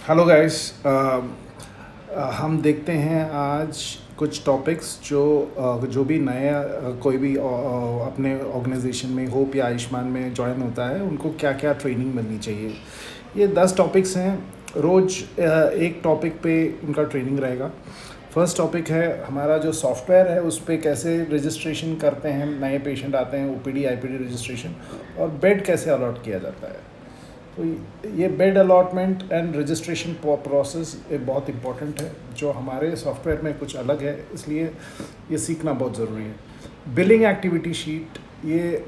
Hello guys. हम देखते हैं आज कुछ टॉपिक्स जो भी नया कोई भी अपने ऑर्गेनाइजेशन में होप या आयुष्मान में ज्वाइन होता है उनको क्या क्या ट्रेनिंग मिलनी चाहिए। ये 10 टॉपिक्स हैं। रोज़ एक टॉपिक पे उनका ट्रेनिंग रहेगा। फर्स्ट टॉपिक है हमारा जो सॉफ्टवेयर है उस पर कैसे रजिस्ट्रेशन करते हैं, नए पेशेंट आते हैं, ओपीडी आईपीडी रजिस्ट्रेशन, और बेड कैसे अलॉट किया जाता है। तो ये bed allotment and registration process बहुत इम्पॉर्टेंट है, जो हमारे सॉफ्टवेयर में कुछ अलग है, इसलिए ये सीखना बहुत ज़रूरी है। बिलिंग एक्टिविटी शीट, ये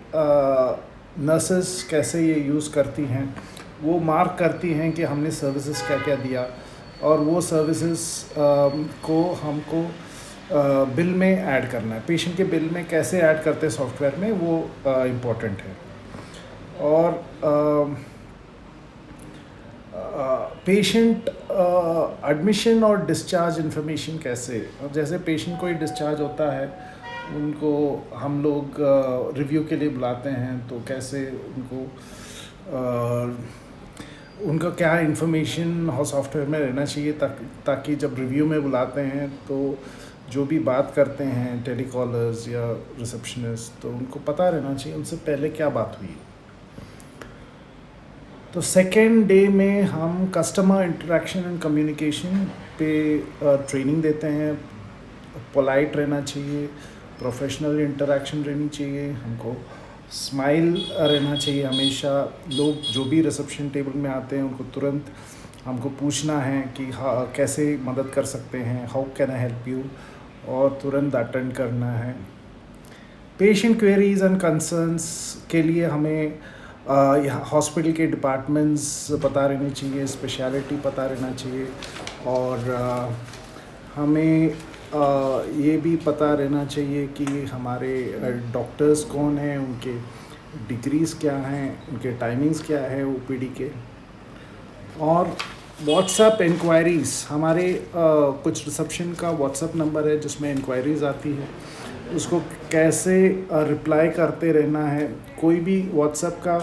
नर्सेस कैसे ये यूज़ करती हैं, वो मार्क करती हैं कि हमने सर्विसेज क्या क्या दिया, और वो सर्विसेज को हमको बिल में ऐड करना है। पेशेंट के बिल में कैसे ऐड करते हैं सॉफ्टवेयर में, वो इम्पॉर्टेंट है। और पेशेंट एडमिशन और डिस्चार्ज इन्फॉर्मेशन कैसे, और जैसे पेशेंट कोई डिस्चार्ज होता है उनको हम लोग रिव्यू के लिए बुलाते हैं, तो कैसे उनको उनका क्या इन्फॉर्मेशन सॉफ्टवेयर में रहना चाहिए ताकि जब रिव्यू में बुलाते हैं तो जो भी बात करते हैं टेलीकॉलर्स या रिसेप्शनिस्ट, तो उनको पता रहना चाहिए उनसे पहले क्या बात हुई। तो सेकेंड डे में हम कस्टमर इंटरेक्शन एंड कम्युनिकेशन पे ट्रेनिंग देते हैं। पोलाइट रहना चाहिए, प्रोफेशनल इंटरेक्शन रहनी चाहिए, हमको स्माइल रहना चाहिए हमेशा। लोग जो भी रिसेप्शन टेबल में आते हैं उनको तुरंत हमको पूछना है कि हाँ कैसे मदद कर सकते हैं, how can I help you, और तुरंत अटेंड करना है। पेशेंट क्वेरीज एंड कंसर्न्स के लिए हमें हॉस्पिटल के डिपार्टमेंट्स पता रहने चाहिए, स्पेशलिटी पता रहना चाहिए, और हमें ये भी पता रहना चाहिए कि हमारे डॉक्टर्स कौन हैं, उनके डिग्रीज़ क्या हैं, उनके टाइमिंग्स क्या है ओपीडी के। और व्हाट्सएप इंक्वायरीज़, हमारे कुछ रिसेप्शन का व्हाट्सएप नंबर है जिसमें इंक्वायरीज़ आती है, उसको कैसे रिप्लाई करते रहना है। कोई भी व्हाट्सएप का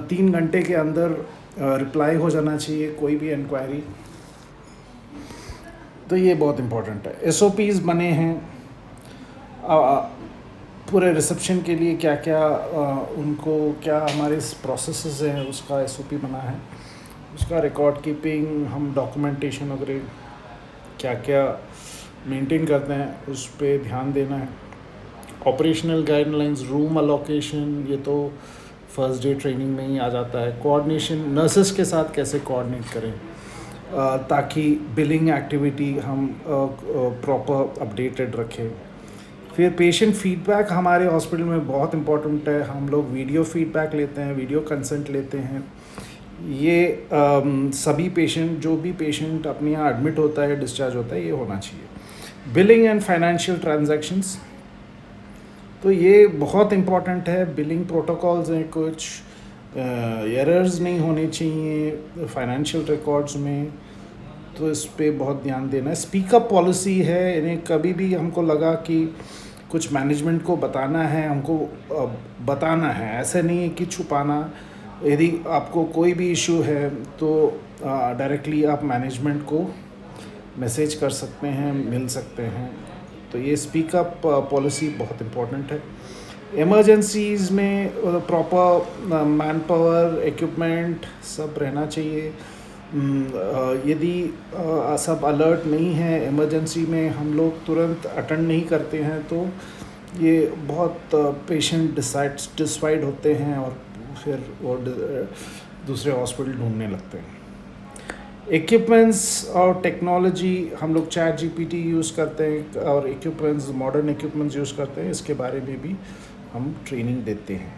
3 घंटे के अंदर रिप्लाई हो जाना चाहिए कोई भी इंक्वायरी। तो ये बहुत इम्पोर्टेंट है। एसओपीज़ बने हैं पूरे रिसेप्शन के लिए, क्या क्या उनको क्या हमारे प्रोसेसेस हैं उसका एसओपी बना है, उसका रिकॉर्ड कीपिंग, हम डॉक्यूमेंटेशन वगैरह क्या क्या मेंटेन करते हैं उस पर ध्यान देना है। ऑपरेशनल गाइडलाइंस, रूम अलोकेशन, ये तो फर्स्ट डे ट्रेनिंग में ही आ जाता है। कोऑर्डिनेशन, नर्सेस के साथ कैसे कोऑर्डिनेट करें ताकि बिलिंग एक्टिविटी हम प्रॉपर अपडेटेड रखें। फिर पेशेंट फीडबैक हमारे हॉस्पिटल में बहुत इम्पोर्टेंट है। हम लोग वीडियो फीडबैक लेते हैं, वीडियो कंसेंट लेते हैं। ये सभी पेशेंट, जो भी पेशेंट अपने यहाँ एडमिट होता है, डिस्चार्ज होता है, ये होना चाहिए। बिलिंग एंड फाइनेंशियल ट्रांजैक्शंस, तो ये बहुत इम्पॉर्टेंट है। बिलिंग प्रोटोकॉल्स हैं, कुछ एरर्स नहीं होने चाहिए फाइनेंशियल रिकॉर्ड्स में, तो इस पे बहुत ध्यान देना है। स्पीकअप पॉलिसी है, इन्हें कभी भी हमको लगा कि कुछ मैनेजमेंट को बताना है, हमको बताना है, ऐसे नहीं है कि छुपाना। यदि आपको कोई भी इशू है तो डायरेक्टली आप मैनेजमेंट को मैसेज कर सकते हैं, मिल सकते हैं। तो ये स्पीकअप पॉलिसी बहुत इम्पोर्टेंट है। इमरजेंसीज़ में प्रॉपर मैन पावर, इक्विपमेंट सब रहना चाहिए। यदि सब अलर्ट नहीं है इमरजेंसी में, हम लोग तुरंत अटेंड नहीं करते हैं, तो ये बहुत पेशेंट डिससाइड होते हैं और फिर वो दूसरे हॉस्पिटल ढूंढने लगते हैं। इक्विपमेंट्स और टेक्नोलॉजी, हम लोग चैट जीपीटी यूज़ करते हैं और इक्विपमेंट्स, मॉडर्न इक्विपमेंट्स यूज़ करते हैं, इसके बारे में भी हम ट्रेनिंग देते हैं।